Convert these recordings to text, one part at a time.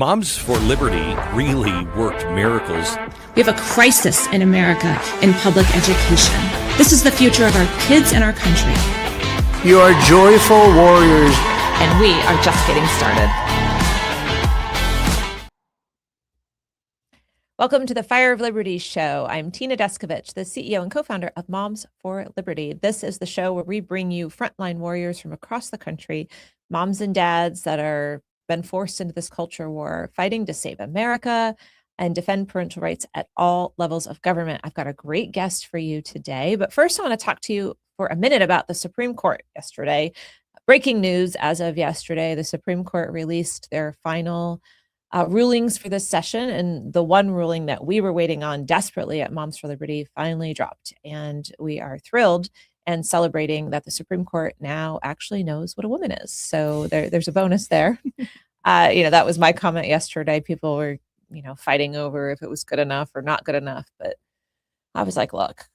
Moms for Liberty really worked miracles. We have a crisis in America in public education. This is the future of our kids and our country. You are joyful warriors. And we are just getting started. Welcome to the Fire of Liberty show. I'm Tina Deskovich, the CEO and co-founder of Moms for Liberty. This is the show where we bring you frontline warriors from across the country, moms and dads that are been forced into this culture war, fighting to save America and defend parental rights at all levels of government. I've got a great guest for you today, but first I want to talk to you for a minute about the Supreme Court yesterday. Breaking news as of yesterday, the Supreme Court released their final rulings for this session, and the one ruling that we were waiting on desperately at Moms for Liberty finally dropped, and we are thrilled and celebrating that the Supreme Court now actually knows what a woman is. So there's a bonus there. That was my comment yesterday. People were, fighting over if it was good enough or not good enough. But I was like, look,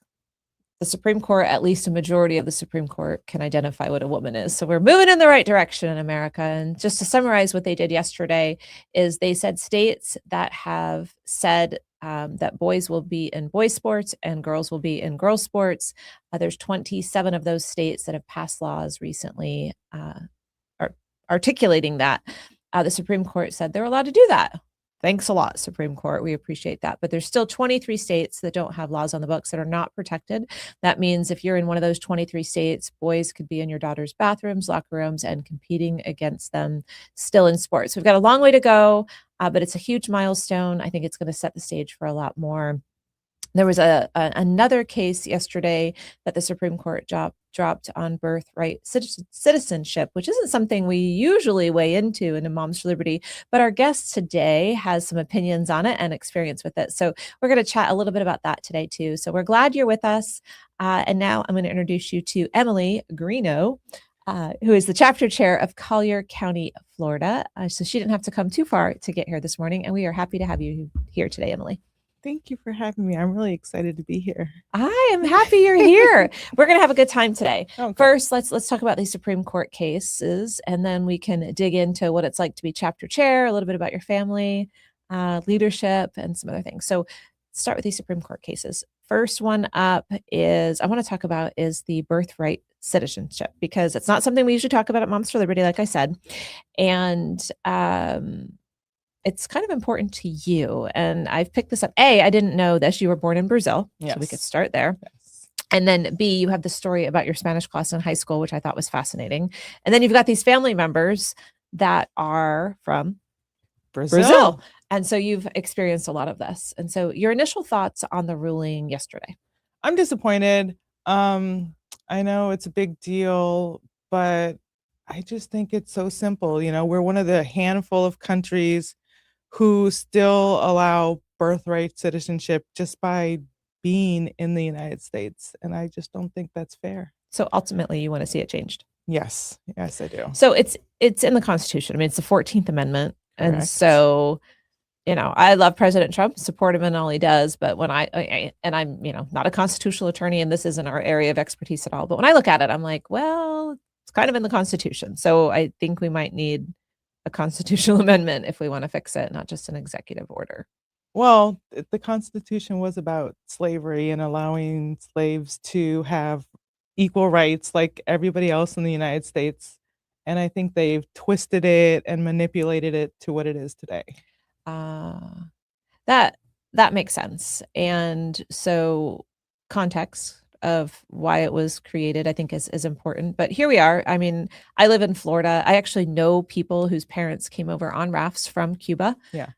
the Supreme Court, at least a majority of the Supreme Court, can identify what a woman is. So we're moving in the right direction in America. And just to summarize what they did yesterday is they said states that have said that boys will be in boys sports and girls will be in girls sports. There's 27 of those states that have passed laws recently articulating that. The Supreme Court said they're allowed to do that. Thanks a lot, Supreme Court. We appreciate that. But there's still 23 states that don't have laws on the books that are not protected. That means if you're in one of those 23 states, boys could be in your daughter's bathrooms, locker rooms, and competing against them still in sports. We've got a long way to go, but it's a huge milestone. I think it's going to set the stage for a lot more. There was another case yesterday that the Supreme Court dropped on birthright citizenship, which isn't something we usually weigh into in Moms for Liberty, but our guest today has some opinions on it and experience with it. So we're going to chat a little bit about that today too. So we're glad you're with us. And now I'm going to introduce you to Emily Greenough, who is the chapter chair of Collier County, Florida. So she didn't have to come too far to get here this morning. And we are happy to have you here today, Emily. Thank you for having me. I'm really excited to be here. I am happy you're here. We're going to have a good time today. Okay. First, let's talk about these Supreme Court cases, and then we can dig into what it's like to be chapter chair, a little bit about your family, leadership, and some other things. So start with these Supreme Court cases. First one up is I want to talk about is the birthright citizenship, because it's not something we usually talk about at Moms for Liberty, like I said. And it's kind of important to you. And I've picked this up. A, I didn't know this. You were born in Brazil. Yes. So we could start there. Yes. And then B, you have the story about your Spanish class in high school, which I thought was fascinating. And then you've got these family members that are from Brazil. And so you've experienced a lot of this. And so your initial thoughts on the ruling yesterday. I'm disappointed. I know it's a big deal, but I just think it's so simple. We're one of the handful of countries who still allow birthright citizenship just by being in the United States. And I just don't think that's fair. So ultimately you want to see it changed? Yes, I do. So it's in the Constitution. I mean, it's the 14th Amendment. Correct. And so, I love President Trump, support him in all he does. But when I'm, not a constitutional attorney, and this isn't our area of expertise at all. But when I look at it, I'm like, well, it's kind of in the Constitution. So I think we might need a constitutional amendment if we want to fix it, not just an executive order. Well, the Constitution was about slavery and allowing slaves to have equal rights like everybody else in the United States. And I think they've twisted it and manipulated it to what it is today. That makes sense. And so context of why it was created, I think is important. But here we are. I mean, I live in Florida. I actually know people whose parents came over on rafts from Cuba. Yeah.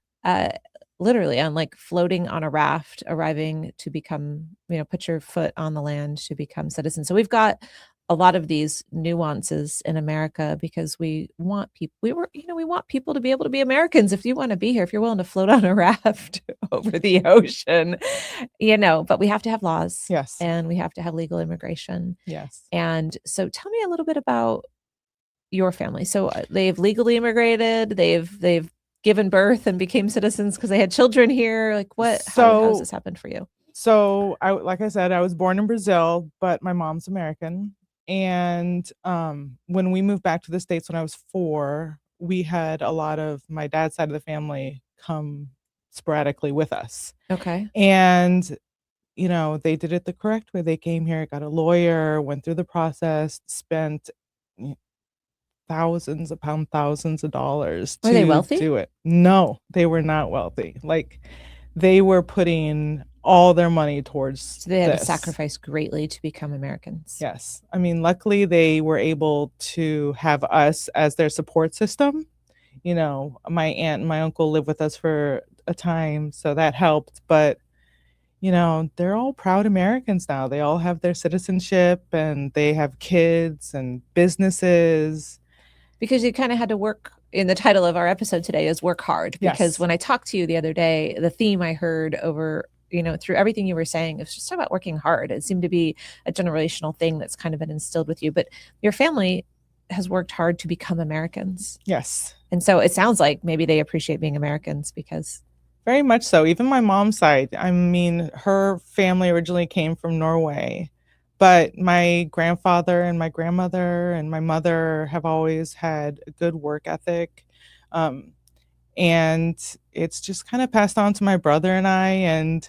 Literally on floating on a raft, arriving to become, put your foot on the land to become citizens. So we've got a lot of these nuances in America because we want people, we want people to be able to be Americans. If you want to be here, if you're willing to float on a raft over the ocean, but we have to have laws. Yes. And we have to have legal immigration. Yes. And so tell me a little bit about your family. So they've legally immigrated, they've given birth and became citizens because they had children here. How has this happened for you? So like I said, I was born in Brazil, but my mom's American. And when we moved back to the States when I was 4, we had a lot of my dad's side of the family come sporadically with us. Okay. And, they did it the correct way. They came here, got a lawyer, went through the process, spent thousands upon thousands of dollars Were they to wealthy? do it. No, they were not wealthy. Like, they were putting all their money towards So they had to this. sacrifice greatly to become Americans. Yes. I mean, luckily they were able to have us as their support system. My aunt and my uncle lived with us for a time, so that helped. But, they're all proud Americans now. They all have their citizenship and they have kids and businesses. Because you kind of had to work, in the title of our episode today is work hard. Because Yes. when I talked to you the other day, the theme I heard over, through everything you were saying, it was just about working hard. It seemed to be a generational thing that's kind of been instilled with you. But your family has worked hard to become Americans. Yes. And so it sounds like maybe they appreciate being Americans because. Very much so. Even my mom's side, I mean, her family originally came from Norway, but my grandfather and my grandmother and my mother have always had a good work ethic. And it's just kind of passed on to my brother and I, and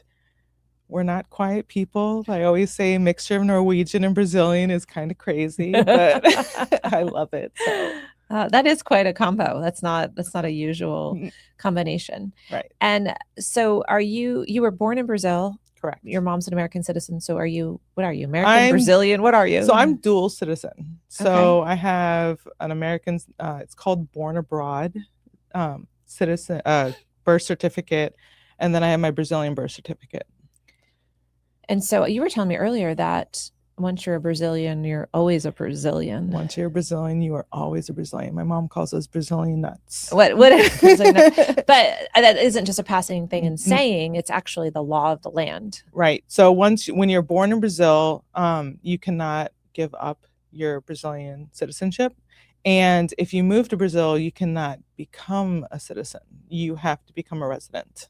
we're not quiet people. I always say a mixture of Norwegian and Brazilian is kind of crazy, but I love it. So. That is quite a combo. That's not a usual combination. Right. And so you were born in Brazil. Correct. Your mom's an American citizen. So what are you? American, Brazilian? What are you? So I'm dual citizen. So I have an American, it's called Born Abroad citizen, birth certificate. And then I have my Brazilian birth certificate. And so you were telling me earlier that once you're a Brazilian, you're always a Brazilian. Once you're a Brazilian, you are always a Brazilian. My mom calls us Brazilian nuts. What is Brazilian nuts? But that isn't just a passing thing in saying, it's actually the law of the land. Right. So when you're born in Brazil, you cannot give up your Brazilian citizenship. And if you move to Brazil, you cannot become a citizen. You have to become a resident.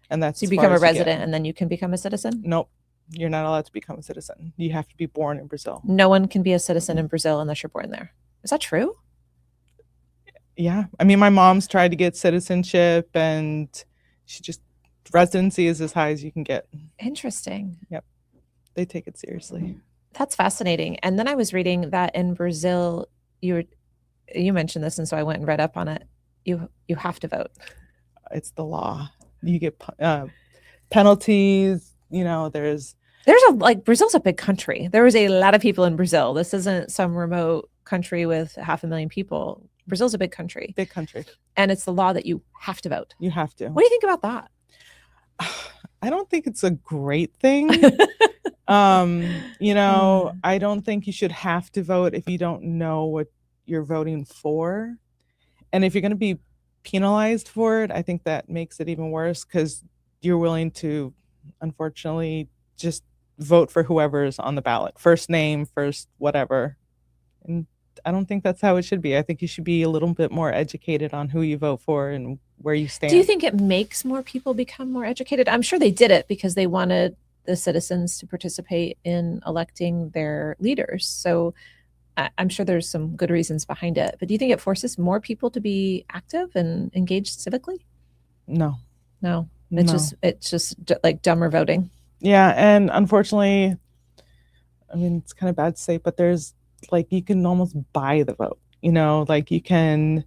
And that's so you become a resident and then you can become a citizen? Nope. You're not allowed to become a citizen. You have to be born in Brazil. No one can be a citizen in Brazil unless you're born there. Is that true? Yeah. I mean, my mom's tried to get citizenship and residency is as high as you can get. Interesting. Yep. They take it seriously. That's fascinating. And then I was reading that in Brazil, you mentioned this, and so I went and read up on it. You have to vote. It's the law. You get penalties. Brazil's a big country. There was a lot of people in Brazil. This isn't some remote country with 500,000 people. Brazil's a big country. Big country. And it's the law that you have to vote. You have to. What do you think about that? I don't think it's a great thing. I don't think you should have to vote if you don't know what you're voting for. And if you're going to be penalized for it, I think that makes it even worse because you're willing to, unfortunately, just vote for whoever's on the ballot. First name, first whatever. And I don't think that's how it should be. I think you should be a little bit more educated on who you vote for and where you stand. Do you think it makes more people become more educated? I'm sure they did it because they wanted the citizens to participate in electing their leaders. So I'm sure there's some good reasons behind it. But do you think it forces more people to be active and engaged civically? No. It's just like dumber voting. Yeah, and unfortunately, I mean, it's kind of bad to say, but there's you can almost buy the vote. You can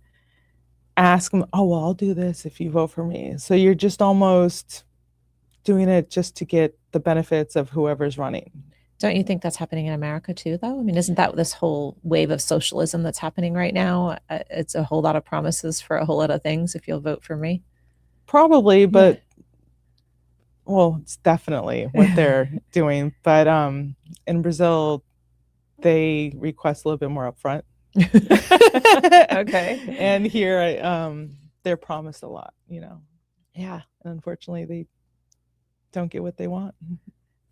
ask them, oh, well, I'll do this if you vote for me. So you're just almost doing it just to get the benefits of whoever's running. Don't you think that's happening in America too, though? I mean, isn't that this whole wave of socialism that's happening right now? It's a whole lot of promises for a whole lot of things if you'll vote for me. Probably, but well, it's definitely what they're doing. But in Brazil, they request a little bit more upfront. Okay. And here, they're promised a lot, Yeah. And unfortunately, they don't get what they want.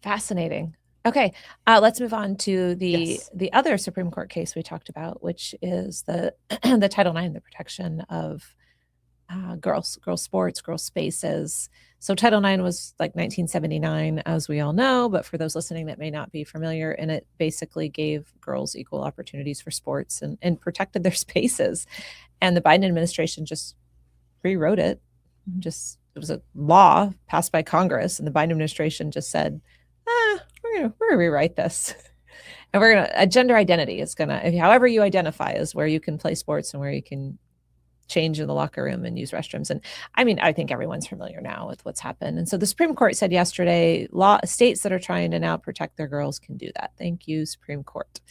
Fascinating. Okay, let's move on to the other Supreme Court case we talked about, which is the Title IX, the protection of girls sports, girls spaces. So Title IX was like 1979, as we all know, but for those listening that may not be familiar, and it basically gave girls equal opportunities for sports and protected their spaces. And the Biden administration just rewrote it. It was a law passed by Congress, and the Biden administration just said, we're gonna rewrite this. And a gender identity is however you identify is where you can play sports and where you can change in the locker room and use restrooms. And I mean, I think everyone's familiar now with what's happened. And so the Supreme Court said yesterday, states that are trying to now protect their girls can do that. Thank you, Supreme Court.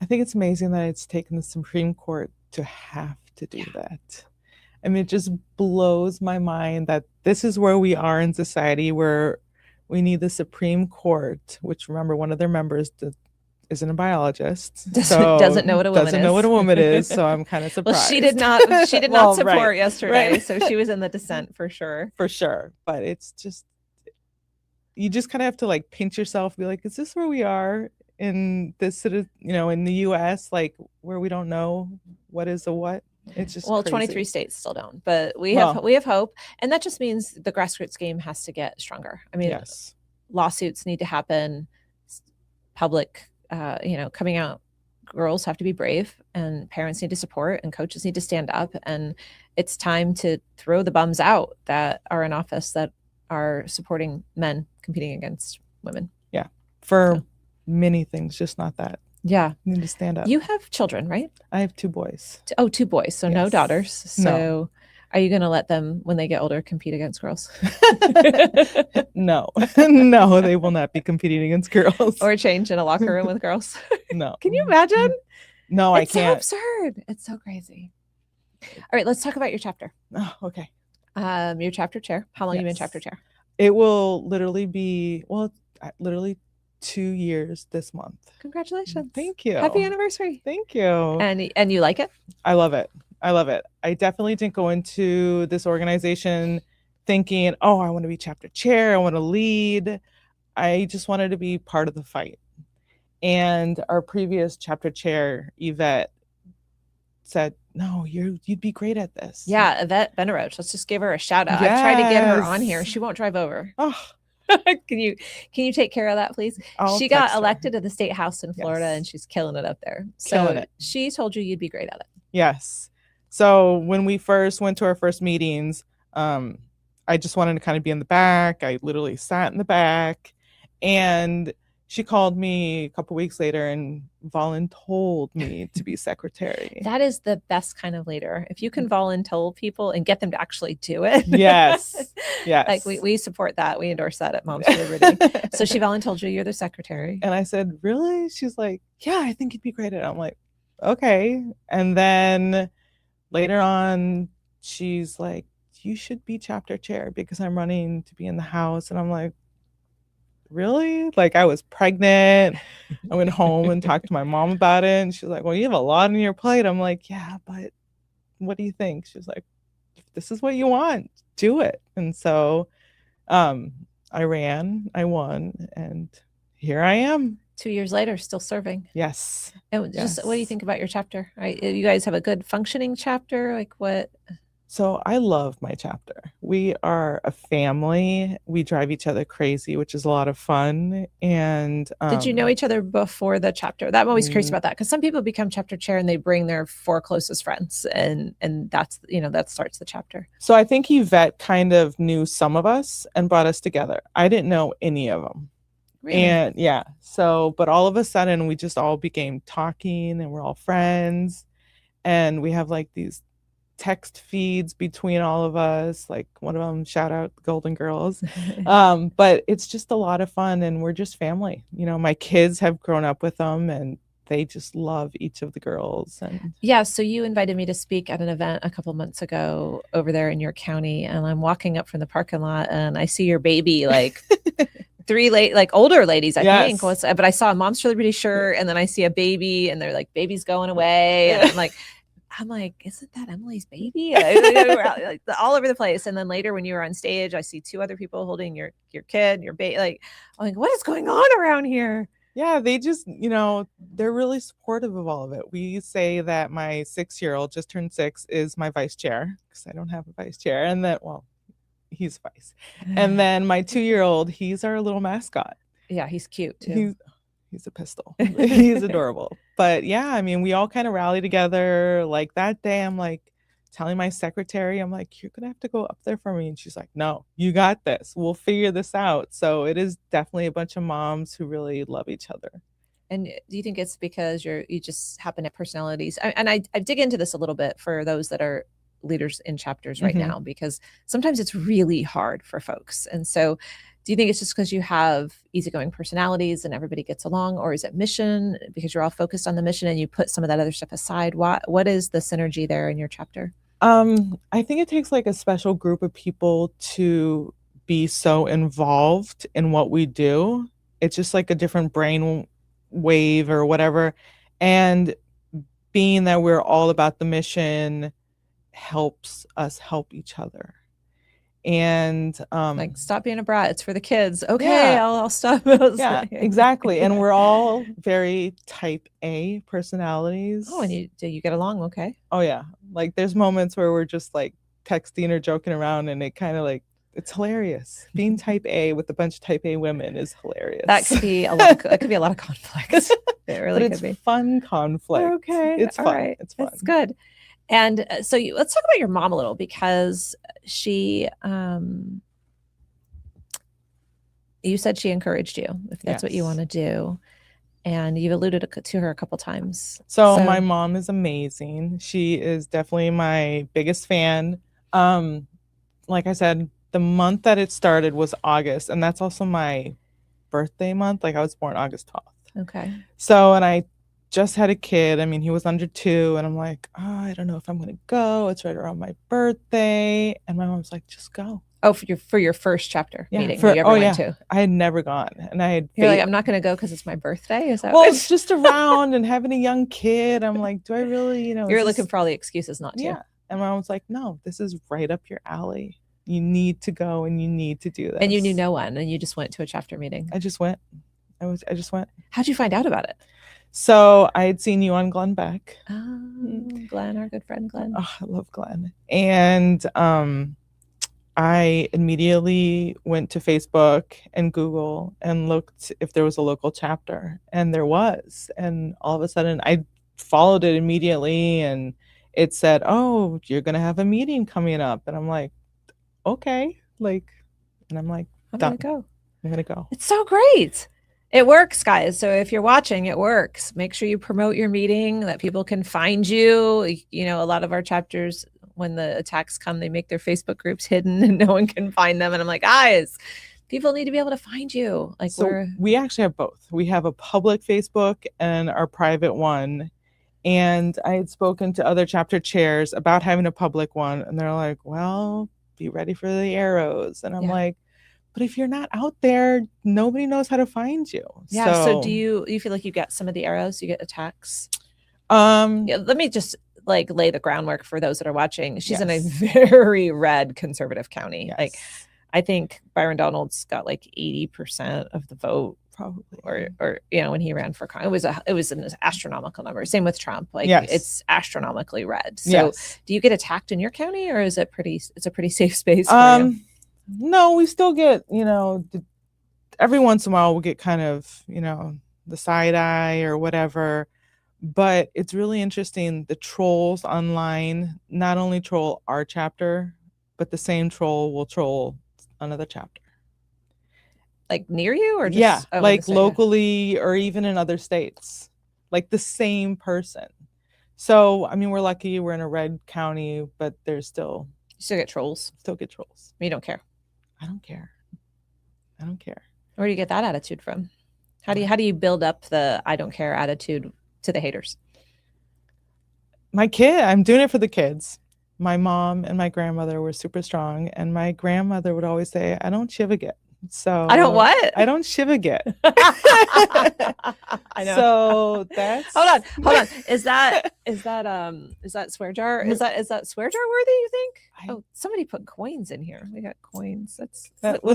I think it's amazing that it's taken the Supreme Court to have to do that. I mean, it just blows my mind that this is where we are in society, where we need the Supreme Court, which, remember, one of their members isn't a biologist, doesn't know what a woman is. So I'm kind of surprised. Well, she did not support yesterday, so she was in the dissent for sure. But it's just, you just kind of have to like pinch yourself, be like, is this where we are in this sort of, in the U.S., like where we don't know what is a what? It's just crazy. 23 states still don't, but we have hope, and that just means the grassroots game has to get stronger. I mean, yes, lawsuits need to happen, public. Coming out, girls have to be brave, and parents need to support, and coaches need to stand up. And it's time to throw the bums out that are in office that are supporting men competing against women. Yeah. For many things, just not that. Yeah. You need to stand up. You have children, right? I have 2 boys. Oh, 2 boys. So yes. No daughters. So no. Are you going to let them, when they get older, compete against girls? No, they will not be competing against girls. Or change in a locker room with girls. No. Can you imagine? No, I can't. It's so absurd. It's so crazy. All right, let's talk about your chapter. Oh, okay. Your chapter chair. How long have you been chapter chair? It will literally be, 2 years this month. Congratulations. Thank you. Happy anniversary. Thank you. And you like it? I love it. I definitely didn't go into this organization thinking, oh, I want to be chapter chair, I want to lead. I just wanted to be part of the fight. And our previous chapter chair, Yvette, said, no, you'd be great at this. Yeah, Yvette Benaroche. Let's just give her a shout out. Yes. I've tried to get her on here. She won't drive over. Oh. Can you take care of that, please? She got elected to the state house in Florida, and she's killing it up there. So she told you you'd be great at it. Yes. So when we first went to our first meetings, I just wanted to kind of be in the back. I literally sat in the back, and she called me a couple weeks later and voluntold me to be secretary. That is the best kind of leader. If you can voluntold people and get them to actually do it. Yes. Yes. Like we support that. We endorse that at Moms for Liberty. So she voluntold you, you're the secretary. And I said, really? She's like, yeah, I think you'd be great at it. I'm like, okay. And then later on, she's like, you should be chapter chair because I'm running to be in the house. And I'm like, really? Like, I was pregnant. I went home and talked to my mom about it. And she's like, well, you have a lot on your plate. I'm like, yeah, but what do you think? She's like, if this is what you want, do it. And so I ran, I won, and here I am. 2 years later, still serving. Yes. And what do you think about your chapter? You guys have a good functioning chapter? Like what? So I love my chapter. We are a family. We drive each other crazy, which is a lot of fun. And did you know each other before the chapter? I'm always curious about that, because some people become chapter chair and they bring their 4 closest friends, and that's that starts the chapter. So I think Yvette kind of knew some of us and brought us together. I didn't know any of them. Really? And yeah, but all of a sudden we just all became talking, and we're all friends, and we have like these text feeds between all of us, like one of them, shout out Golden Girls. But it's just a lot of fun, and we're just family. My kids have grown up with them, and they just love each of the girls. And yeah, so you invited me to speak at an event a couple months ago over there in your county, and I'm walking up from the parking lot, and I see your baby, like 3 older ladies, I think. But I saw a Moms for Liberty shirt, and then I see a baby, and they're like, baby's going away, and I'm like, isn't that Emily's baby? Like, all over the place. And then later when you were on stage, I see 2 other people holding your kid, your baby. Like, I'm like, what is going on around here? Yeah, they just, they're really supportive of all of it. We say that my 6-year-old, just turned 6, is my vice chair because I don't have a vice chair. And then, well, he's vice. And then my 2-year-old, he's our little mascot. Yeah, he's cute too. He's a pistol. He's adorable. But yeah, I mean, we all kind of rally together. Like that day, I'm like telling my secretary, I'm like, you're going to have to go up there for me. And she's like, no, you got this. We'll figure this out. So it is definitely a bunch of moms who really love each other. And do you think it's because you just happen to have personalities? I dig into this a little bit for those that are leaders in chapters right now, because sometimes it's really hard for folks. And so do you think it's just because you have easygoing personalities and everybody gets along, or is it mission because you're all focused on the mission and you put some of that other stuff aside? What is the synergy there in your chapter? I think it takes like a special group of people to be so involved in what we do. It's just like a different brain wave or whatever. And being that we're all about the mission helps us help each other. And like, stop being a brat, it's for the kids. Okay, yeah. I'll stop. Yeah, exactly. And we're all very type A personalities. Oh, and you get along okay? Oh yeah, like there's moments where we're just like texting or joking around, and it kind of like, it's hilarious. Being type A with a bunch of type A women is hilarious. That could be a lot. It could be a lot of conflict. It really but could be fun conflict. Okay, it's all fun. Right. It's fun. It's good. And so let's talk about your mom a little, because she, you said she encouraged you, if that's what you want to do. And you've alluded to her a couple times. So my mom is amazing. She is definitely my biggest fan. Like I said, the month that it started was August, and that's also my birthday month. Like I was born August 12th. Okay. So, and I just had a kid. I mean, he was under 2, and I'm like, oh, I don't know if I'm going to go. It's right around my birthday. And my mom's like, just go. Oh, for your first chapter meeting. You ever went to? I had never gone, and I had. You're like, I'm not going to go because it's my birthday. Is that? Well, it's just around and having a young kid. I'm like, do I really, You're looking for all the excuses not to. Yeah, and my mom's like, no, this is right up your alley. You need to go, and you need to do this. And you knew no one, and you just went to a chapter meeting. I just went. I just went. How'd you find out about it? So I had seen you on Glenn Beck. Oh, Glenn, our good friend Glenn. Oh, I love Glenn. And I immediately went to Facebook and Google and looked if there was a local chapter, and there was. And all of a sudden I followed it immediately, and it said, oh, you're going to have a meeting coming up. And I'm like, okay. And I'm like, I'm going to go. It's so great. It works, guys. So if you're watching, it works. Make sure you promote your meeting, that people can find you. You know, a lot of our chapters, when the attacks come, they make their Facebook groups hidden and no one can find them. And I'm like, guys, people need to be able to find you. Like, so we actually have both. We have a public Facebook and our private one. And I had spoken to other chapter chairs about having a public one, and they're like, well, be ready for the arrows. And I'm like, but if you're not out there, nobody knows how to find you. Yeah. So do you feel like you get some of the arrows? You get attacks? Let me just lay the groundwork for those that are watching. She's in a very red conservative county. Yes. Like, I think Byron Donalds got like 80% of the vote, probably, or when he ran for Congress. It was an astronomical number. Same with Trump. Like, it's astronomically red. So do you get attacked in your county, or is it it's a pretty safe space for you? No, we still get, every once in a while we'll get kind of, the side eye or whatever. But it's really interesting. The trolls online not only troll our chapter, but the same troll will troll another chapter. Like near you, or just locally, or even in other states, like the same person. So, I mean, we're lucky we're in a red county, but there's still. You still get trolls. You don't care. I don't care. Where do you get that attitude from? How do you build up the I don't care attitude to the haters? I'm doing it for the kids. My mom and my grandmother were super strong, and my grandmother would always say, I don't shivagit. So I don't what? I don't shivagit. I know. So that's hold on. Is that Is that swear jar? Is that swear jar worthy, you think? Oh, somebody put coins in here. We got coins. What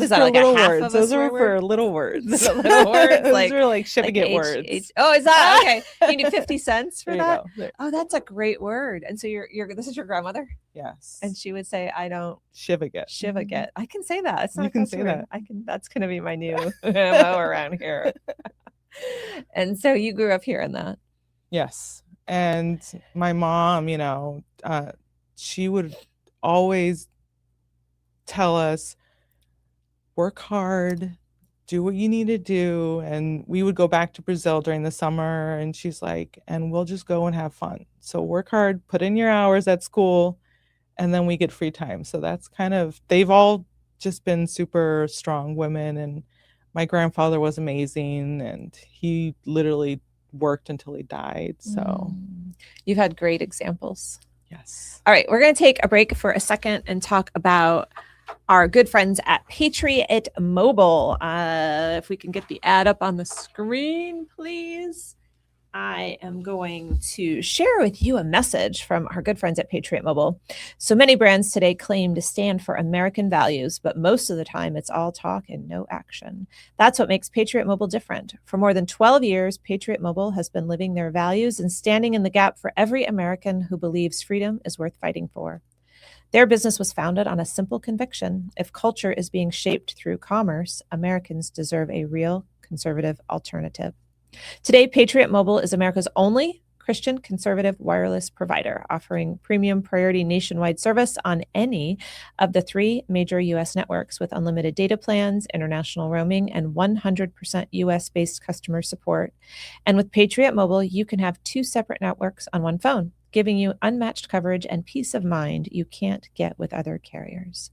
is that? Like little a half words. of a Those swear are word? for little words. Little words. Those are like shivagate words. Oh, is that okay? You need 50 cents for There you that? go. There. Oh, that's a great word. And so this is your grandmother? Yes. And she would say, I don't shivagate. I can say that. It's not You a can cuss say word. that. That's gonna be my new MO around here. And so you grew up hearing that. Yes. And my mom, she would always tell us, work hard, do what you need to do. And we would go back to Brazil during the summer, and she's like, and we'll just go and have fun. So work hard, put in your hours at school, and then we get free time. So that's they've all just been super strong women. And my grandfather was amazing, and he literally worked until he died. So you've had great examples. Yes. All right, we're going to take a break for a second and talk about our good friends at Patriot Mobile. If we can get the ad up on the screen, please. I am going to share with you a message from our good friends at Patriot Mobile. So many brands today claim to stand for American values, but most of the time it's all talk and no action. That's what makes Patriot Mobile different. For more than 12 years, Patriot Mobile has been living their values and standing in the gap for every American who believes freedom is worth fighting for. Their business was founded on a simple conviction. If culture is being shaped through commerce, Americans deserve a real conservative alternative. Today, Patriot Mobile is America's only Christian conservative wireless provider, offering premium priority nationwide service on any of the 3 major U.S. networks with unlimited data plans, international roaming, and 100% U.S.-based customer support. And with Patriot Mobile, you can have 2 separate networks on one phone, giving you unmatched coverage and peace of mind you can't get with other carriers.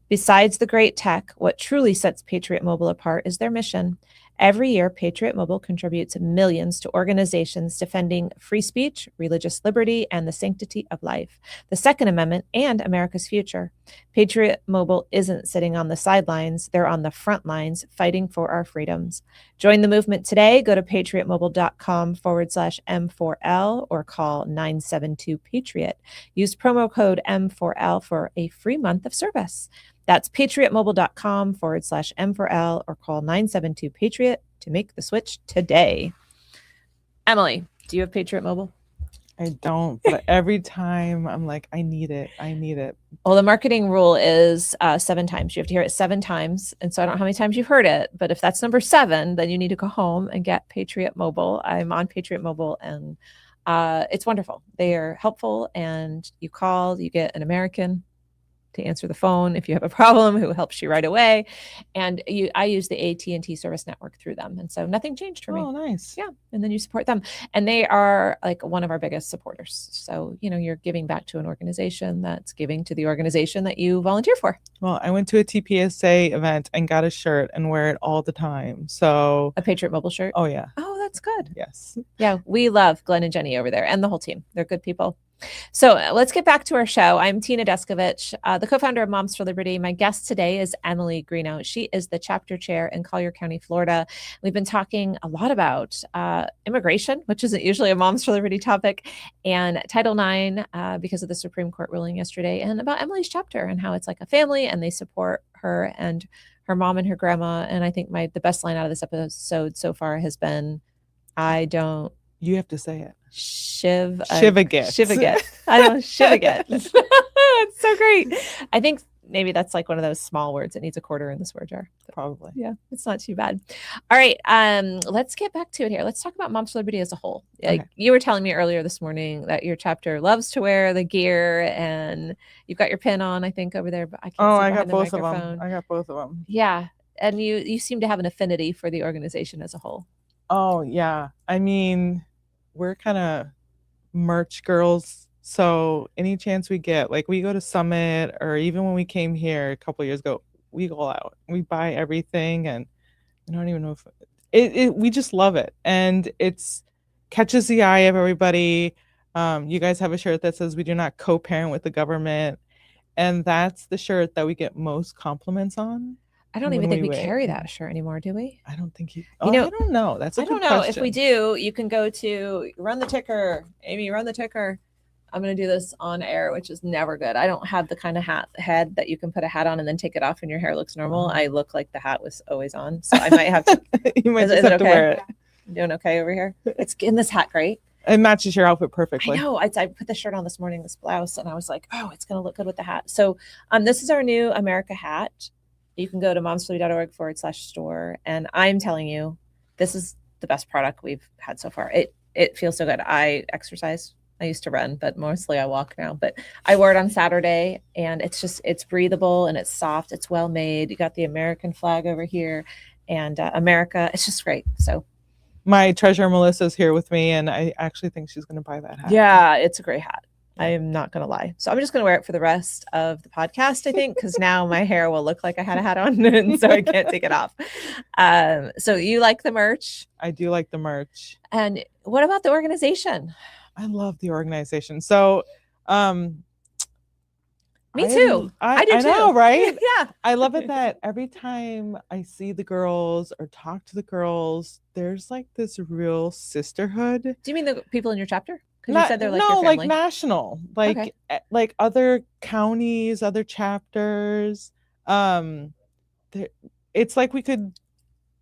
Besides the great tech, what truly sets Patriot Mobile apart is their mission. Every year, Patriot Mobile contributes millions to organizations defending free speech, religious liberty, and the sanctity of life, the Second Amendment, and America's future. Patriot Mobile isn't sitting on the sidelines. They're on the front lines fighting for our freedoms. Join the movement today. Go to patriotmobile.com/M4L or call 972-PATRIOT. Use promo code M4L for a free month of service. That's patriotmobile.com/M4L or call 972-PATRIOT to make the switch today. Emily, do you have Patriot Mobile? I don't, but every time I'm like, I need it. Well, the marketing rule is 7 times. You have to hear it 7 times. And so I don't know how many times you've heard it, but if that's number 7, then you need to go home and get Patriot Mobile. I'm on Patriot Mobile, and it's wonderful. They are helpful, and you call, you get an American to answer the phone if you have a problem, who helps you right away. And I use the AT&T service network through them. And so nothing changed for me. Oh, nice. Yeah. And then you support them. And they are like one of our biggest supporters. So, you're giving back to an organization that's giving to the organization that you volunteer for. Well, I went to a TPSA event and got a shirt and wear it all the time. So a Patriot Mobile shirt? Oh, yeah. Oh, that's good. Yes. Yeah. We love Glenn and Jenny over there and the whole team. They're good people. So let's get back to our show. I'm Tina Deskovich, the co-founder of Moms for Liberty. My guest today is Emily Greenough. She is the chapter chair in Collier County, Florida. We've been talking a lot about immigration, which isn't usually a Moms for Liberty topic, and Title IX because of the Supreme Court ruling yesterday, and about Emily's chapter and how it's like a family and they support her and her mom and her grandma. And I think the best line out of this episode so far has been, You have to say it. Shivagate. I don't shivagate. It's so great. I think maybe that's like one of those small words that needs a quarter in the swear jar. Probably. Yeah, it's not too bad. All right. Let's get back to it here. Let's talk about Moms for Liberty as a whole. Like you were telling me earlier this morning that your chapter loves to wear the gear, and you've got your pin on, I think, over there. But I can't see I got the both of microphone. them. I got both of them. Yeah. And you seem to have an affinity for the organization as a whole. Oh, yeah. I mean, we're kind of merch girls. So any chance we get, like we go to Summit, or even when we came here a couple of years ago, we go out, we buy everything, and I don't even know if we just love it. And it's catches the eye of everybody. You guys have a shirt that says we do not co-parent with the government. And that's the shirt that we get most compliments on. I don't when even think we went. carry that shirt anymore, do we? I don't think you. You know, I don't know. That's a I good don't know. question. If we do, you can go to run the ticker. Amy, run the ticker. I'm going to do this on air, which is never good. I don't have the kind of head that you can put a hat on and then take it off and your hair looks normal. I look like the hat was always on. So I might have to. You might is just it have to okay? wear it. You doing okay over here? It's in this hat great. It matches your outfit perfectly. I know. I put the shirt on this morning, this blouse, and I was like, oh, it's going to look good with the hat. So this is our new America hat. You can go to momsfully.org/store. And I'm telling you, this is the best product we've had so far. It feels so good. I exercise. I used to run, but mostly I walk now. But I wore it on Saturday, and it's breathable and it's soft. It's well made. You got the American flag over here, and America. It's just great. So my treasurer Melissa's here with me, and I actually think she's going to buy that hat. yeah, it's a great hat. I am not going to lie. So I'm just going to wear it for the rest of the podcast, I think, because now my hair will look like I had a hat on, and so I can't take it off. So you like the merch? I do like the merch. And what about the organization? I love the organization. So, me too. I do too. I know, right? Yeah. I love it that every time I see the girls or talk to the girls, there's like this real sisterhood. Do you mean the people in your chapter? Because you said they're like your no, family. like national, like Okay. like other counties, other chapters. It's like we could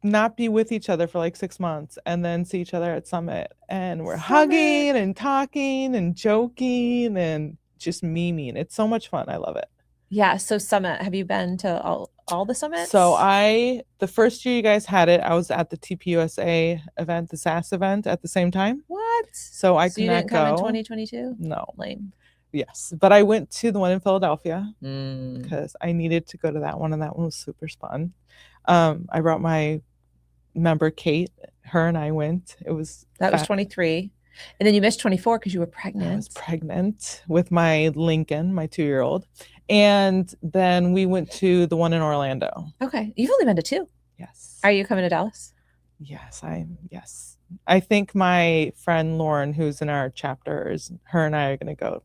not be with each other for like 6 months and then see each other at Summit, and we're hugging and talking and joking and just memeing. It's so much fun. I love it. Yeah. So Summit, have you been to all the summits? So the first year you guys had it, I was at the TPUSA event, the SAS event at the same time. What? So I so you didn't come in 2022? No. Lame. Yes, but I went to the one in Philadelphia Mm. because I needed to go to that one, and that one was super fun. I brought my member Kate. Her and I went. It was that was 23, and then you missed 24 because you were pregnant. I was pregnant with my Lincoln, my 2-year-old, and then we went to the one in Orlando. Okay, you've only been to 2. Yes. Are you coming to Dallas? Yes, yes. I think my friend Lauren, who's in our chapters, her and I are going to go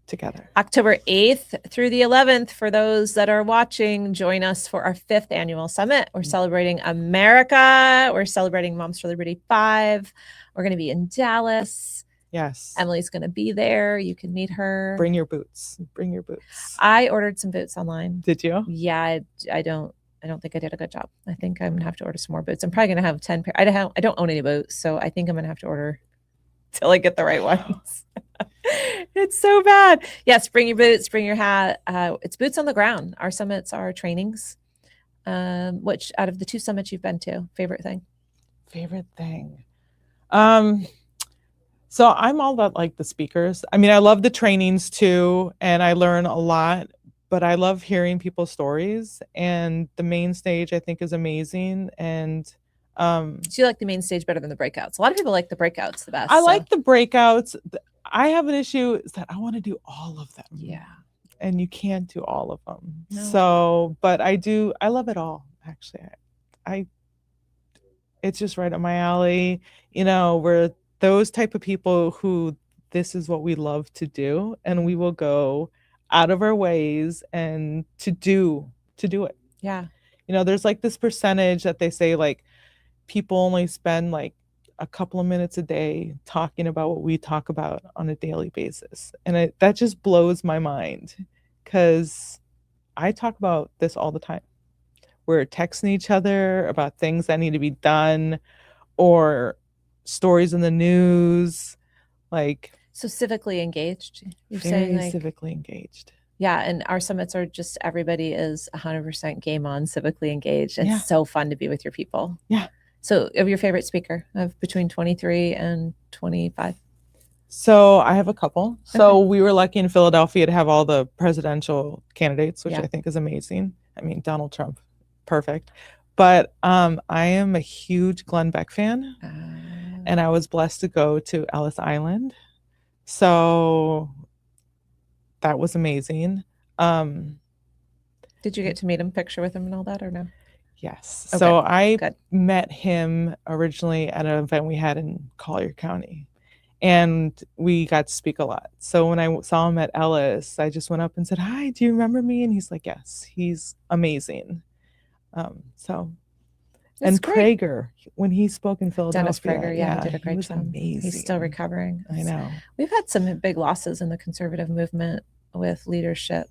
together. October 8th through the 11th. For those that are watching, join us for our 5th annual summit. We're celebrating America. We're celebrating Moms for Liberty 5. We're going to be in Dallas. Yes. Emily's going to be there. You can meet her. Bring your boots. Bring your boots. I ordered some boots online. Did you? Yeah, I don't think I did a good job. I think I'm going to have to order some more boots. I'm probably going to have 10 pair. I don't own any boots, so I think I'm going to have to order till I get the right ones. It's so bad. Yes, bring your boots, bring your hat. It's boots on the ground. Our summits are trainings. Which out of the 2 summits you've been to, favorite thing? So I'm all about like the speakers. I mean, I love the trainings too, and I learn a lot, but I love hearing people's stories, and the main stage I think is amazing. And so you like the main stage better than the breakouts? A lot of people like the breakouts the best. I like the breakouts. I have an issue is that I want to do all of them. Yeah. And you can't do all of them. No. So, but I love it all, actually. It's just right up my alley. You know, we're those type of people who this is what we love to do, and we will go out of our ways and to do it. Yeah. You know, there's like this percentage that they say like people only spend like a couple of minutes a day talking about what we talk about on a daily basis. And that just blows my mind because I talk about this all the time. We're texting each other about things that need to be done or stories in the news. Like, so civically engaged. You're very saying like, civically engaged. Yeah, and our summits are just everybody is 100% game on, civically engaged. It's Yeah. so fun to be with your people. Yeah. So, of your favorite speaker of between 23 and 25? So I have a couple. So Okay. we were lucky in Philadelphia to have all the presidential candidates, which Yeah. I think is amazing. I mean, Donald Trump, perfect. But I am a huge Glenn Beck fan, and I was blessed to go to Ellis Island. So that was amazing. Did you get to meet him, picture with him and all that, or no? Yes. Okay, So I good. met him originally at an event we had in Collier County, and we got to speak a lot. So when I saw him at Ellis, I just went up and said, "Hi, do you remember me?" And he's like, "Yes." He's amazing. So, That's and great. Prager, when he spoke in Philadelphia, Dennis Prager, yeah, did a he great was job. amazing. He's still recovering. I know. We've had some big losses in the conservative movement with leadership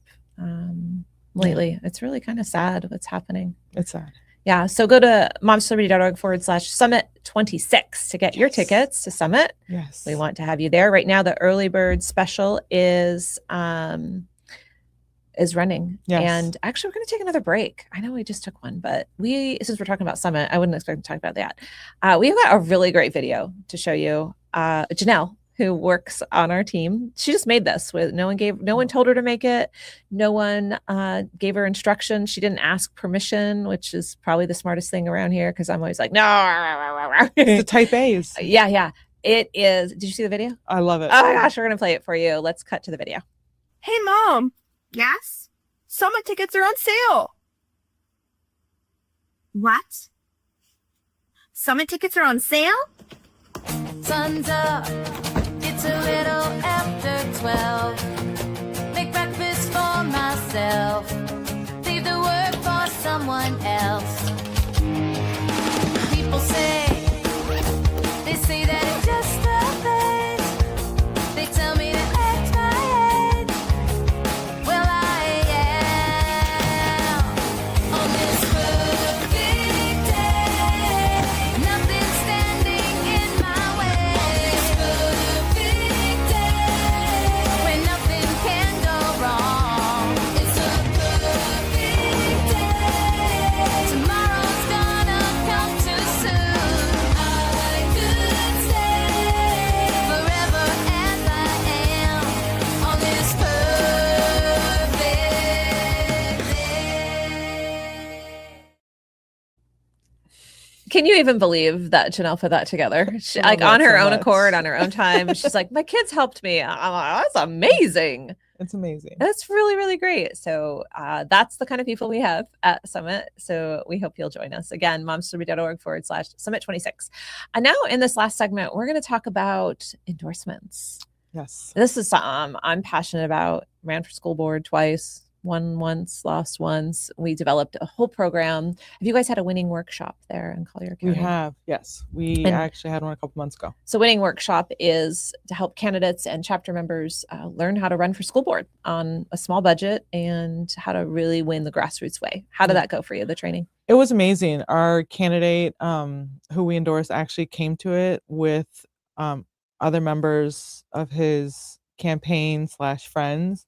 lately. Yeah. It's really kind of sad what's happening. It's sad. Yeah. So go to momsliberty.org/summit26 to get your tickets to Summit. Yes. We want to have you there. Right now, the early bird special is running. Yes. And actually, we're going to take another break. I know we just took one, but since we're talking about Summit, I wouldn't expect to talk about that. We've got a really great video to show you. Janelle, who works on our team, she just made this with no one told her to make it. No one gave her instructions. She didn't ask permission, which is probably the smartest thing around here because I'm always like, no. It's the type A's. Yeah. It is. Did you see the video? I love it. Oh my gosh, we're going to play it for you. Let's cut to the video. Hey, Mom. Yes? Summit tickets are on sale. What? Summit tickets are on sale? Sun's up, it's a little after 12. Make breakfast for myself, leave the work for someone else. People say that it's just a phase. They tell me to act my age. Well, I am on this perfect day. Nothing standing in my way. On this perfect day, when nothing can go wrong. It's a perfect day. Tomorrow's gonna come too soon. I could stay forever as I am on this perfect day. Can you even believe that Janelle put that together? She, like on her own accord, on her own time. She's like, my kids helped me. I'm like, that's amazing. It's amazing. That's really, really great. So that's the kind of people we have at Summit. So we hope you'll join us. Again, momsliberty.org/summit26. And now in this last segment, we're going to talk about endorsements. Yes. This is something I'm passionate about. Ran for school board twice, won once, lost once. We developed a whole program. Have you guys had a winning workshop there in Collier County? We have, yes. We actually had one a couple months ago. So winning workshop is to help candidates and chapter members learn how to run for school board on a small budget and how to really win the grassroots way. How did that go for you, the training? It was amazing. Our candidate who we endorsed actually came to it with other members of his campaign/friends.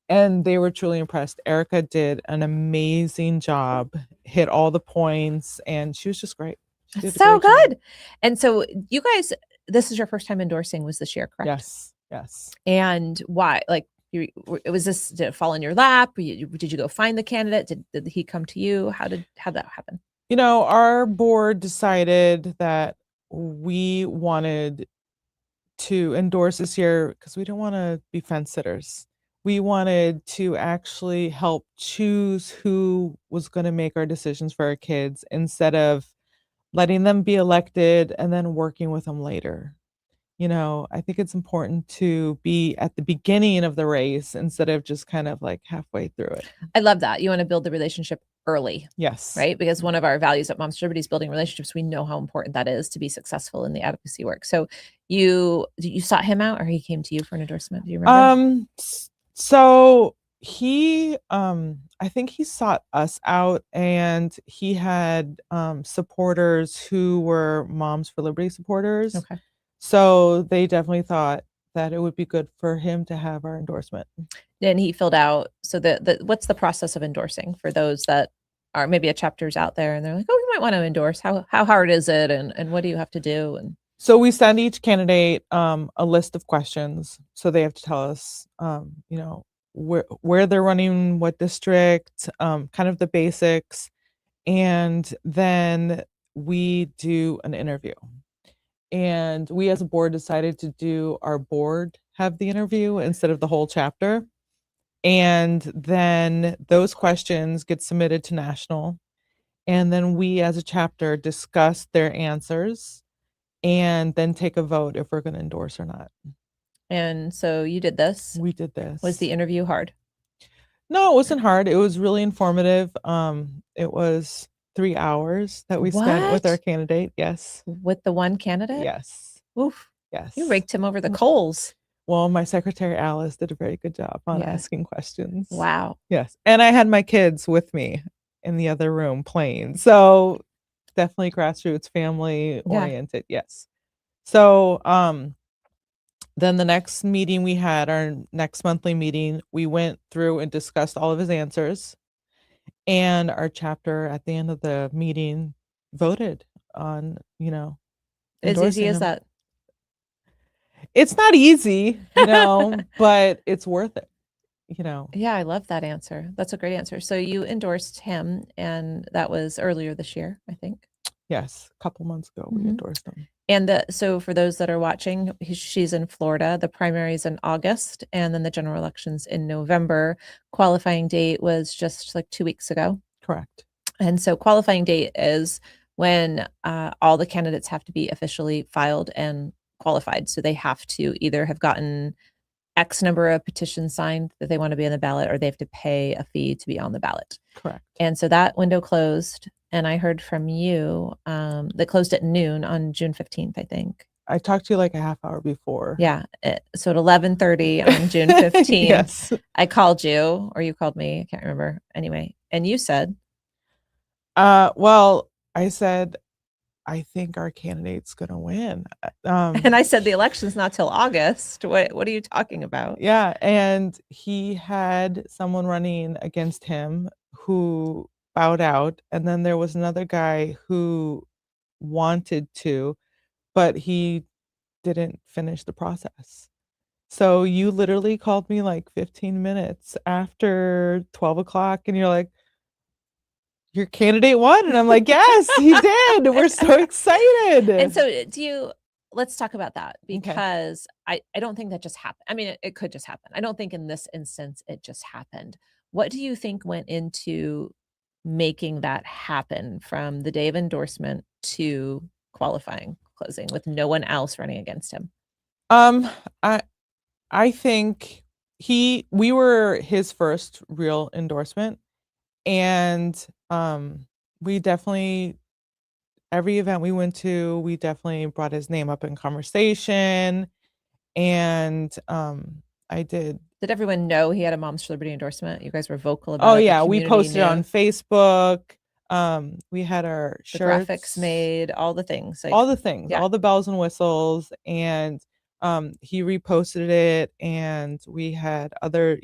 And they were truly impressed. Erica did an amazing job, hit all the points, and she was just great. That's so good. And so you guys, this is your first time endorsing was this year, correct? Yes. And why? Like, was this, did it fall in your lap? Did you go find the candidate? Did he come to you? How'd that happen? You know, our board decided that we wanted to endorse this year because we don't want to be fence sitters. We wanted to actually help choose who was going to make our decisions for our kids instead of letting them be elected and then working with them later. You know, I think it's important to be at the beginning of the race instead of just kind of like halfway through it. I love that. You want to build the relationship early. Yes. Right? Because one of our values at Moms for Liberty is building relationships. We know how important that is to be successful in the advocacy work. So you sought him out or he came to you for an endorsement? Do you remember? So he, I think he sought us out and he had supporters who were Moms for Liberty supporters. Okay. So they definitely thought that it would be good for him to have our endorsement. And he filled out, so what's the process of endorsing for those that are maybe a chapters out there and they're like, oh, we might want to endorse. How hard is it? And what do you have to do? And so we send each candidate a list of questions. So they have to tell us, you know, where they're running, what district, kind of the basics. And then we do an interview. And we as a board decided to do our board have the interview instead of the whole chapter. And then those questions get submitted to national. And then we as a chapter discuss their answers and then take a vote if we're going to endorse or not. And so you did this. We did this. Was the interview hard? No, it wasn't hard. It was really informative. It was 3 hours that we spent with our What? candidate. Yes. With the one candidate? Yes. Oof. Yes. You raked him over the coals. Well, my secretary Alice did a very good job on Yeah. asking questions. Wow. Yes. And I had my kids with me in the other room playing. So definitely grassroots family oriented. Yes. So then the next meeting we had, our next monthly meeting, we went through and discussed all of his answers. And our chapter at the end of the meeting voted on, As easy endorsing as him. that. It's not easy, but it's worth it, Yeah, I love that answer. That's a great answer. So you endorsed him, and that was earlier this year, I think. Yes, a couple months ago we Mhm. endorsed him. And so for those that are watching, she's in Florida. The primary is in August, and then the general election's in November. Qualifying date was just like 2 weeks ago. Correct. And so qualifying date is when all the candidates have to be officially filed and qualified. So they have to either have gotten X number of petitions signed that they want to be on the ballot, or they have to pay a fee to be on the ballot. Correct. And so that window closed. And I heard from you that closed at noon on June 15th, I think. I talked to you like a half hour before. Yeah. So at 11:30 on June 15th, Yes. I called you, or you called me. I can't remember. Anyway, and you said, Well, I said, I think our candidate's gonna win. and I said the election's not till August. What are you talking about? Yeah, and he had someone running against him who bowed out, and then there was another guy who wanted to, but he didn't finish the process. So you literally called me like 15 minutes after 12 o'clock, and you're like, your candidate won. And I'm like, yes, he did. We're so excited. And so let's talk about that, because I don't think that just happened. I mean, it could just happen. I don't think in this instance it just happened. What do you think went into making that happen from the day of endorsement to qualifying closing with no one else running against him? I think we were his first real endorsement, and we definitely, every event we went to, we definitely brought his name up in conversation, and I did. Did everyone know he had a Moms for Liberty endorsement? You guys were vocal about it. Oh the yeah, we community posted knew, on Facebook. We had our the shirts, graphics made, all the things. all the things, yeah. all the bells and whistles, and he reposted it, and we had other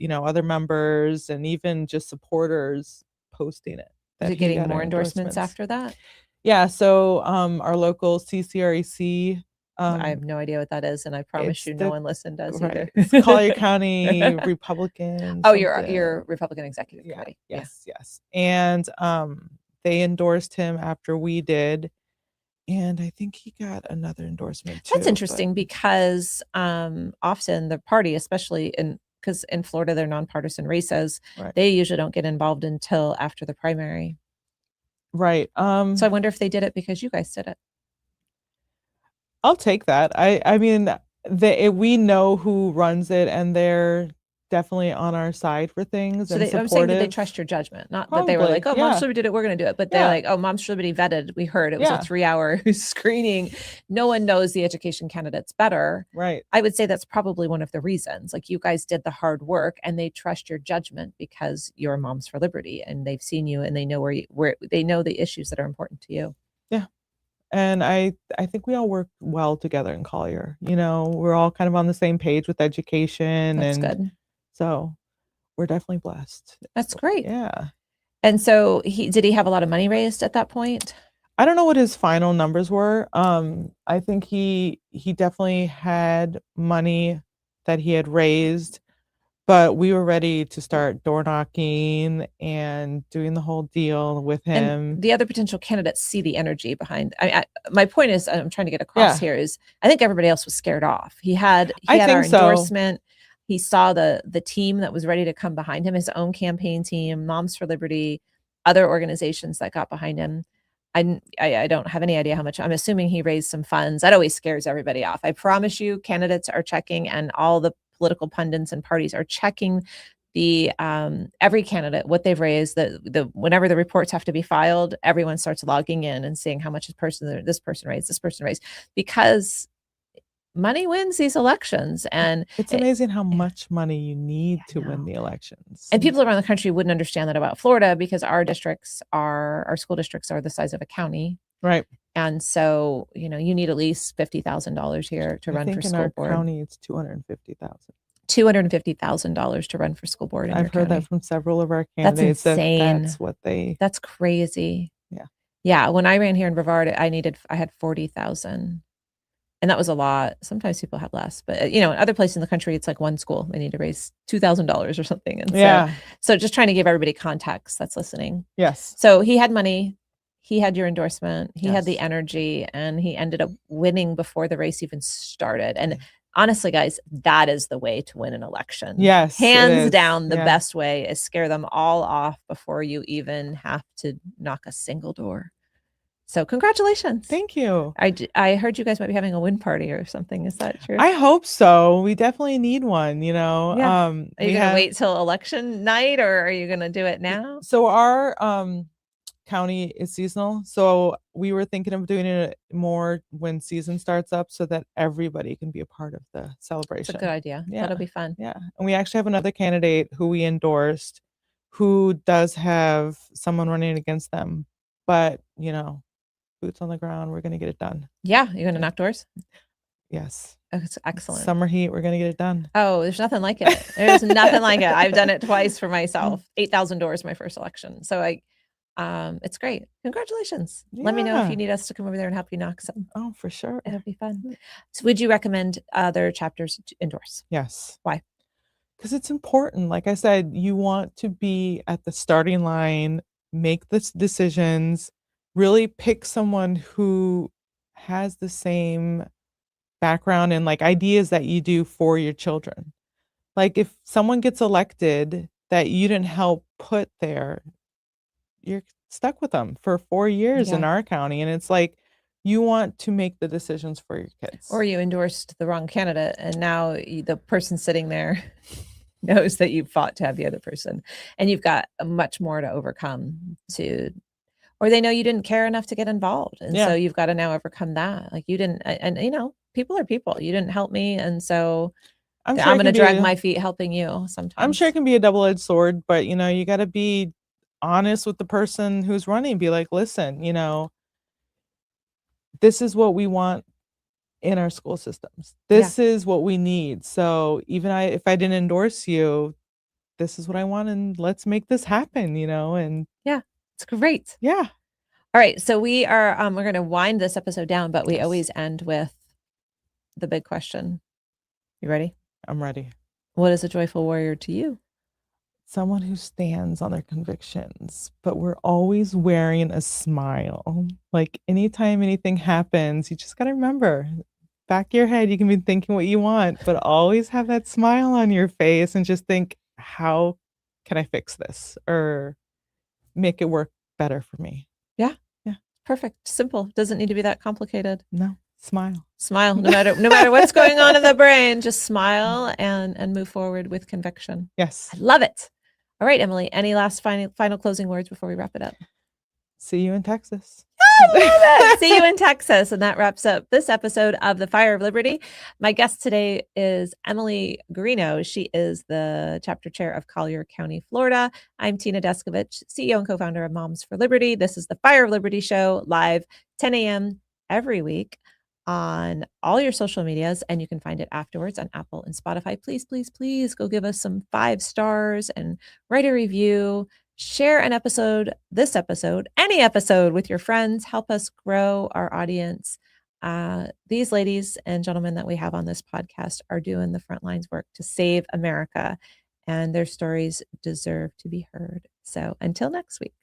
members and even just supporters posting it. Is that it he getting got our more endorsements after that? Yeah, so our local CCREC, I have no idea what that is, and I promise it's you, no the- one listened does right, either. it's Collier County Republican. Oh, your something. Republican Executive Yeah, Committee. yes. And they endorsed him after we did, and I think he got another endorsement too. That's interesting, because often the party, especially because in Florida they're nonpartisan races, Right. they usually don't get involved until after the primary. Right. So I wonder if they did it because you guys did it. I'll take that. I mean, we know who runs it, and they're definitely on our side for things. So and I'm saying, did they supportive. trust your judgment? Not that they were Probably, like, oh, yeah. Moms for Liberty did it, we're going to do it. But they're Yeah. like, oh, Moms for Liberty vetted. We heard it was Yeah. a 3-hour screening. No one knows the education candidates better. Right. I would say that's probably one of the reasons. Like, you guys did the hard work, and they trust your judgment because you're Moms for Liberty, and they've seen you, and they know where they know the issues that are important to you. Yeah. And I think we all work well together in Collier. We're all kind of on the same page with education. That's and good. So we're definitely blessed. That's great. Yeah. And so did he have a lot of money raised at that point? I don't know what his final numbers were. I think he definitely had money that he had raised, but we were ready to start door knocking and doing the whole deal with him. And the other potential candidates see the energy behind. My point is, I'm trying to get across Yeah. here, is I think everybody else was scared off. He had I our think so. endorsement. He saw the team that was ready to come behind him, his own campaign team, Moms for Liberty, other organizations that got behind him. I don't have any idea how much. I'm assuming he raised some funds. That always scares everybody off. I promise you, candidates are checking, and all the political pundits and parties are checking every candidate, what they've raised, whenever the reports have to be filed, everyone starts logging in and seeing how much this person raised, because money wins these elections. And It's amazing how much money you need to win the elections. and people around the country wouldn't understand that about Florida, because our school districts are the size of a county. Right. And so, you need at least $50,000 here to run for school in board. our county, it's $250,000. $250,000 to run for school board. I've heard that from several of our That's candidates. insane. That's crazy. Yeah. Yeah. When I ran here in Brevard, I had 40,000. And that was a lot. Sometimes people have less, but in other places in the country, it's like one school, they need to raise $2,000 or something. And so just trying to give everybody context that's listening. Yes. So he had money, he had your endorsement, he had the Yes. energy, and he ended up winning before the race even started. And honestly, guys, that is the way to win an election. Yes, it Hands is. down, the Yeah. best way is scare them all off before you even have to knock a single door. So congratulations. Thank you. I heard you guys might be having a win party or something. Is that true? I hope so. We definitely need one, Yeah. Are you going to wait till election night, or are you going to do it now? So our county is seasonal. So we were thinking of doing it more when season starts up, so that everybody can be a part of the celebration. It's a good idea. Yeah. That'll be fun. Yeah. And we actually have another candidate who we endorsed who does have someone running against them. But, boots on the ground, we're going to get it done. Yeah. You're going to knock doors? Yes. Oh, it's excellent. Summer heat, we're going to get it done. Oh, there's nothing like it. There's nothing like it. I've done it twice for myself. 8,000 doors my first election. So it's great. Congratulations. Let me know if Yeah. you need us to come over there and help you knock some. Oh, for sure. It'll be fun. So would you recommend other chapters to endorse? Yes. Why? Because it's important. Like I said, you want to be at the starting line, make the decisions, really pick someone who has the same background and ideas that you do for your children. Like if someone gets elected that you didn't help put there, you're stuck with them for 4 years in our county. And it's like, you want to make the decisions for your kids. Or you endorsed the wrong candidate, and now the person sitting there knows that you fought to have the other person, and you've got much more to overcome or they know you didn't care enough to get involved. And so you've got to now overcome that. Like you didn't, and people are people. You didn't help me. And so I'm going to drag my feet helping you sometimes. I'm sure it can be a double-edged sword, but you got to be honest with the person who's running. Be like, listen, this is what we want in our school systems. This is what we need. So even if I didn't endorse you, this is what I want, and let's make this happen, and it's great. Yeah. All right. So we're going to wind this episode down, but we always end with the big question. You ready? I'm ready. What is a joyful warrior to you? Someone who stands on their convictions, but we're always wearing a smile. Like anytime anything happens, you just got to remember, back of your head, you can be thinking what you want, but always have that smile on your face and just think, how can I fix this or make it work better for me? Yeah. Perfect. Simple. Doesn't need to be that complicated. No. Smile. No matter what's going on in the brain, just smile and move forward with conviction. Yes. I love it. All right, Emily, any last final closing words before we wrap it up? See you in Texas. I love it. See you in Texas. And that wraps up this episode of the Fire of Liberty. My guest today is Emily Greenough. She is the chapter chair of Collier County, Florida. I'm Tina Deskovich, CEO and co-founder of Moms for Liberty. This is the Fire of Liberty show, live 10 a.m. every week on all your social medias, and you can find it afterwards on Apple and Spotify. Please, please, please go give us some 5 stars and write a review. Share this episode, any episode with your friends. Help us grow our audience. These ladies and gentlemen that we have on this podcast are doing the front lines work to save America, and their stories deserve to be heard. So until next week.